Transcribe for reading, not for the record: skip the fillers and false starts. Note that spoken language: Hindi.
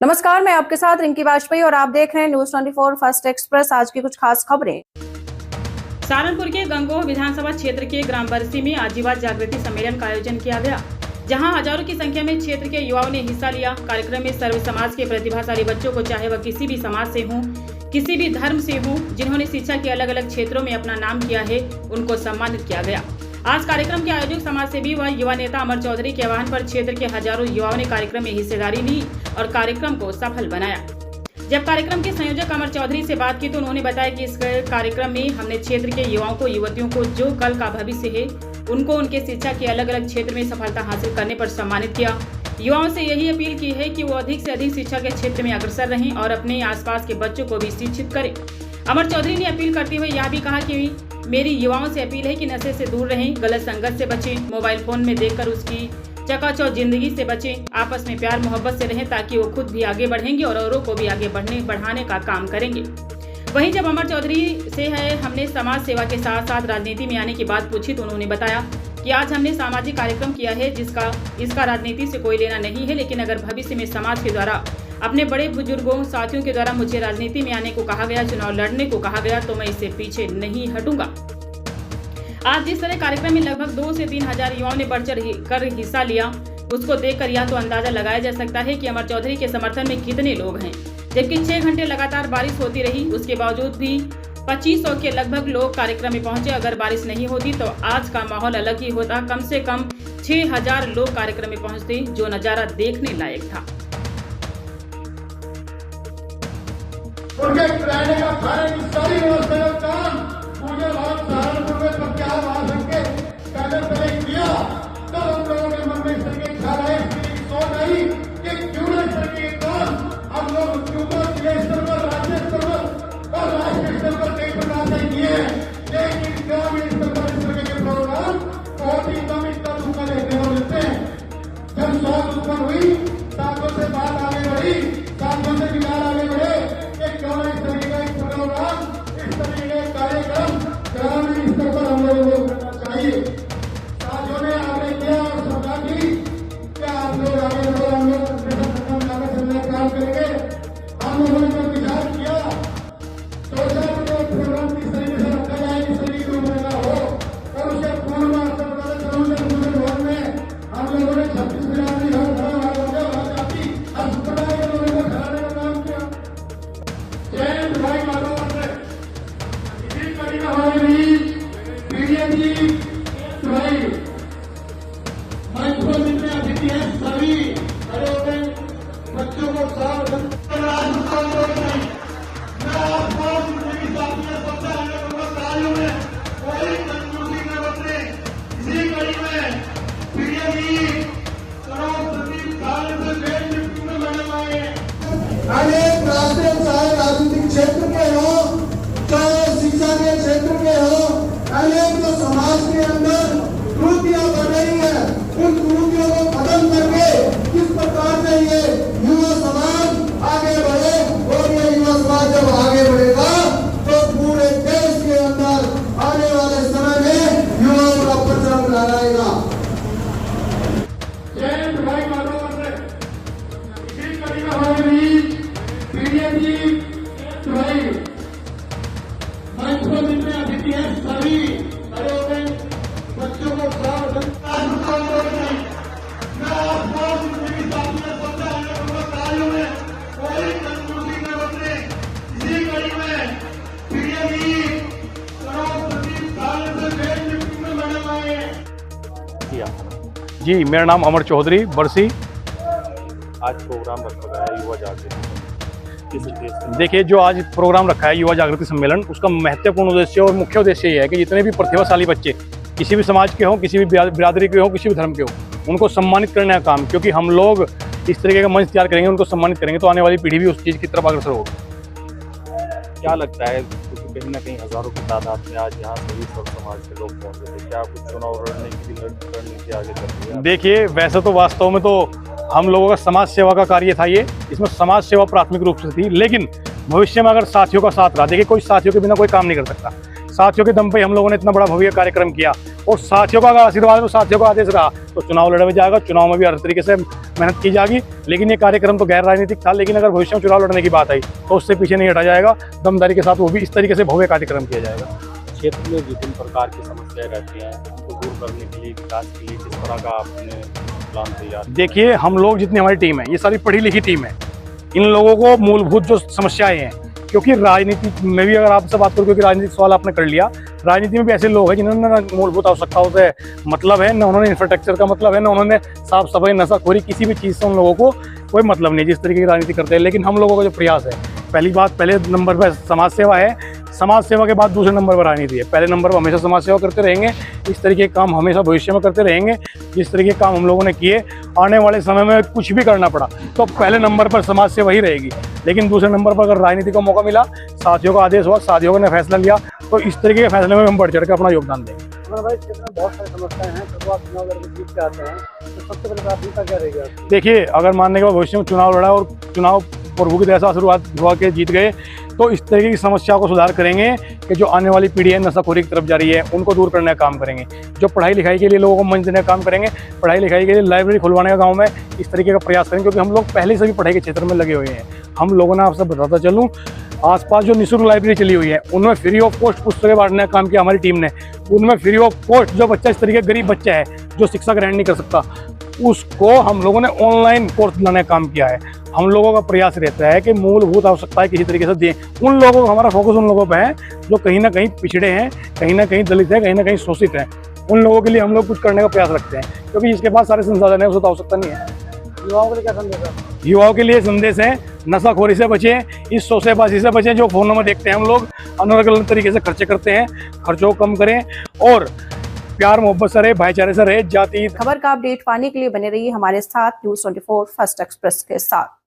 नमस्कार, मैं आपके साथ रिंकी वाजपेयी और आप देख रहे हैं न्यूज 24 फर्स्ट एक्सप्रेस। आज की कुछ खास खबरें। सहारनपुर के गंगोह विधानसभा क्षेत्र के ग्राम बरसी में आज युवा जागृति सम्मेलन का आयोजन किया गया, जहां हजारों की संख्या में क्षेत्र के युवाओं ने हिस्सा लिया। कार्यक्रम में सर्व समाज के प्रतिभाशाली बच्चों को, चाहे वह किसी भी समाज से हों, किसी भी धर्म से हों, जिन्होंने शिक्षा के अलग अलग क्षेत्रों में अपना नाम किया है, उनको सम्मानित किया गया। आज कार्यक्रम के आयोजक समाज सेवी व युवा नेता अमर चौधरी के आह्वान पर क्षेत्र के हजारों युवाओं ने कार्यक्रम में हिस्सेदारी ली और कार्यक्रम को सफल बनाया। जब कार्यक्रम के संयोजक अमर चौधरी से बात की तो उन्होंने बताया कि इस कार्यक्रम में हमने क्षेत्र के युवाओं को, युवतियों को जो कल का भविष्य है, उनको उनके शिक्षा के अलग अलग क्षेत्र में सफलता हासिल करने पर सम्मानित किया। युवाओं से यही अपील की है कि वो अधिक से अधिक शिक्षा के क्षेत्र में अग्रसर रहें और अपने आसपास के बच्चों को भी शिक्षित करें। अमर चौधरी ने अपील करते हुए यह भी कहा कि मेरी युवाओं से अपील है कि नशे से दूर रहें, गलत संगत से बचें, मोबाइल फोन में देखकर उसकी चकाचौंध जिंदगी से बचें, आपस में प्यार मोहब्बत से रहें ताकि वो खुद भी आगे बढ़ेंगे और औरों को भी आगे बढ़ाने का काम करेंगे। वहीं जब अमर चौधरी से हमने समाज सेवा के साथ साथ राजनीति में आने की बात पूछी तो उन्होंने बताया कि आज हमने सामाजिक कार्यक्रम किया है इसका राजनीति से कोई लेना नहीं है, लेकिन अगर भविष्य में समाज के द्वारा, अपने बड़े बुजुर्गों साथियों के द्वारा मुझे राजनीति में आने को कहा गया, चुनाव लड़ने को कहा गया, तो मैं इससे पीछे नहीं हटूंगा। आज जिस तरह कार्यक्रम में लगभग 2 से 3 हजार युवाओं ने बढ़ चढ़ कर हिस्सा लिया, उसको देखकर यह तो अंदाजा लगाया जा सकता है कि अमर चौधरी के समर्थन में कितने लोग हैं। जबकि 6 घंटे लगातार बारिश होती रही, उसके बावजूद भी 2500 के लगभग लोग कार्यक्रम में पहुंचे। अगर बारिश नहीं होती तो आज का माहौल अलग ही होता। कम से कम 6000 लोग कार्यक्रम में पहुंचते, जो नजारा देखने लायक था। उनके रहने का खाने की सारी व्यवस्था का काम पूरे भारत सहारनपुर में प्रत्याह महासंघ के पहले किया, तो हम लोगों के मन में इस तरह के ख्याल आए, सोच आई कि क्यों ना इस तरह के काम हम लोग जिले स्तर पर, राज्य स्तर पर और राष्ट्रीय स्तर पर कई प्रकार से किए हैं, लेकिन ग्रामीण स्तर पर इस तरह के प्रोग्राम बहुत ही कम इतना देखने को मिलते हैं। जब 100 उत्पन्न हुई, साथियों से बात आगे बढ़ी, साथियों से विचार आगे बढ़े, क्यों ना इस तरीके का एक प्रोग्राम, इस तरीके का कार्यक्रम ग्रामीण स्तर पर हम लोगों को करना चाहिए। साथियों ने आगे किया और सरकार की क्या आप लोग आगे बढ़ो, हम लोग काम करेंगे। हम लोगों ने जो विचार किया, सोचा कि प्रोग्राम किस तरीके से रखा जाए, किस तरीके से उभरेगा हो, और उसे पूर्ण में हम लोगों ने 26 बिरादरी अस्पताल के लोगों को खिलाने का काम किया। भाई मानो इसी कड़ी में हमारे बीच पीडीएम जी भाई मंच पर मिलने अतिथि है, सभी खड़े हो गए, बच्चों को कोई कंजूसी न बरते। इसी कड़ी में पीडीएम जी अनेक राजनीतिक क्षेत्र के हो, चाहे शिक्षा के क्षेत्र के हो, अनेक जो समाज के अंदर त्रुटियां बढ़ रही है, उन त्रुटियों को खत्म करके किस प्रकार से ये युवा समाज आगे बढ़े, और ये युवा समाज जब आगे बढ़ेगा तो पूरे देश के अंदर आने वाले समय में युवाओं का प्रचलन लहराएगा। भाई इसी कड़ी में हमारे बीच पीडीएम जी भाई मंच पर मिलने अतिथि है, सभी खड़े हो गए, बच्चों को कोई कंजूसी न बरते। इसी कड़ी में पीडीएम जी जी, मेरा नाम अमर चौधरी, बरसी। आज प्रोग्राम रखा गया है युवा जागृति। देखिए, जो आज प्रोग्राम रखा है युवा जागृति सम्मेलन, उसका महत्वपूर्ण उद्देश्य और मुख्य उद्देश्य ये है कि जितने भी प्रतिभाशाली बच्चे किसी भी समाज के हों, किसी भी बिरादरी के हों, किसी भी धर्म के हों, उनको सम्मानित करने का काम, क्योंकि हम लोग इस तरीके का मंच तैयार करेंगे, उनको सम्मानित करेंगे, तो आने वाली पीढ़ी भी उस चीज़ की तरफ अग्रसर होगी। क्या लगता है, क्योंकि कहीं ना कहीं हजारों की तादाद में आज यहाँ सभी सब समाज के लोग पहुँचे थे, क्या कुछ चुनाव लड़ने की भी रणनीति आगे चल रही है? देखिए, वैसे तो वास्तव में तो हम लोगों का समाज सेवा का कार्य था ये, इसमें समाज सेवा प्राथमिक रूप से थी, लेकिन भविष्य में अगर साथियों का साथ रहा, देखिए कोई साथियों के बिना कोई काम नहीं कर सकता। साथियों के दम पे हम लोगों ने इतना बड़ा भव्य कार्यक्रम किया और साथियों का अगर आशीर्वाद और साथियों का आदेश रहा तो चुनाव लड़ा जाएगा। चुनाव में भी हर तरीके से मेहनत की जाएगी, लेकिन ये कार्यक्रम तो गैर राजनीतिक था। लेकिन अगर भविष्य में चुनाव लड़ने की बात आई तो उससे पीछे नहीं हटा जाएगा, दमदारी के साथ वो भी इस तरीके से भव्य कार्यक्रम किया जाएगा। क्षेत्र में विभिन्न प्रकार की समस्याएं रहती हैं, उनको दूर करने के लिए, विकास के लिए किस तरह का आपने प्लान तैयार? देखिए, हम लोग जितनी हमारी टीम है ये सारी पढ़ी लिखी टीम है। इन लोगों को मूलभूत जो समस्याएं हैं, क्योंकि राजनीति में भी अगर आपसे बात करूं, क्योंकि राजनीतिक सवाल आपने कर लिया, राजनीति में भी ऐसे लोग हैं जिन्होंने ना मूलभूत आवश्यकताओं से मतलब है, न उन्होंने इंफ्रास्ट्रक्चर का मतलब है, न उन्होंने साफ सफाई, नशाखोरी, किसी भी चीज़ से उन लोगों को कोई मतलब नहीं जिस तरीके की राजनीति करते हैं। लेकिन हम लोगों का जो प्रयास है, पहली बात, पहले नंबर पर समाज सेवा है, समाज सेवा के बाद दूसरे नंबर पर राजनीति है। पहले नंबर पर हमेशा समाज सेवा करते रहेंगे, इस तरीके के काम हमेशा भविष्य में करते रहेंगे। जिस तरीके के काम हम लोगों ने किए, आने वाले समय में कुछ भी करना पड़ा तो पहले नंबर पर समाज सेवा ही रहेगी। लेकिन दूसरे नंबर पर अगर राजनीति का मौका मिला, साथियों का आदेश हुआ, साथियों ने फैसला लिया, तो इस तरीके के फैसले में हम बढ़ चढ़ कर अपना योगदान देंगे। भाई, क्षेत्र में बहुत सारी समस्याएं हैं, जब आप चुनाव लड़के जीत के आते हैं तो सबसे पहले प्राथमिकता क्या रहेगी आपकी? देखिए, अगर मानने के बाद भविष्य में चुनाव लड़ा और चुनाव प्रभु की ऐसा शुरुआत हुआ के जीत गए तो इस तरीके की समस्याओं को सुधार करेंगे कि जो आने वाली पीढ़ी है नशाखोरी की तरफ जा रही है उनको दूर करने का काम करेंगे। जो पढ़ाई लिखाई के लिए लोगों को मंच देने का काम करेंगे, पढ़ाई लिखाई के लिए लाइब्रेरी खुलवाने का गाँव में इस तरीके का प्रयास करेंगे, क्योंकि हम लोग पहले से भी पढ़ाई के क्षेत्र में लगे हुए हैं। हम लोगों ने आपसे बताता चलूँ, आसपास जो निःशुल्क लाइब्रेरी चली हुई है उनमें फ्री ऑफ कॉस्ट पुस्तकें बांटने का काम किया हमारी टीम ने। उनमें फ्री ऑफ कॉस्ट जो बच्चा इस तरीके गरीब बच्चा है जो शिक्षा ग्रहण नहीं कर सकता, उसको हम लोगों ने ऑनलाइन कोर्स लाने का काम किया है। हम लोगों का प्रयास रहता है कि मूलभूत आवश्यकताएं किसी तरीके से दें उन लोगों को। हमारा फोकस उन लोगों पे है जो कहीं ना कहीं पिछड़े हैं, कहीं ना कहीं दलित हैं, कहीं ना कहीं शोषित हैं। उन लोगों के लिए हम लोग कुछ करने का प्रयास रखते हैं, क्योंकि इसके पास सारे संसाधन है, उसको तो आवश्यकता नहीं है। युवाओं के लिए क्या संदेश है? युवाओं के लिए संदेश है, नशाखोरी से बचें, इस शोषेबाजी से बचें जो फोनों में देखते हैं। हम लोग अनर्गल तरीके से खर्चे करते हैं, खर्चों को कम करें और प्यार मोहब्बत से रहे, भाईचारे से रहे। जाति खबर का अपडेट पाने के लिए बने रहिए हमारे साथ न्यूज़ 24 फर्स्ट एक्सप्रेस के साथ।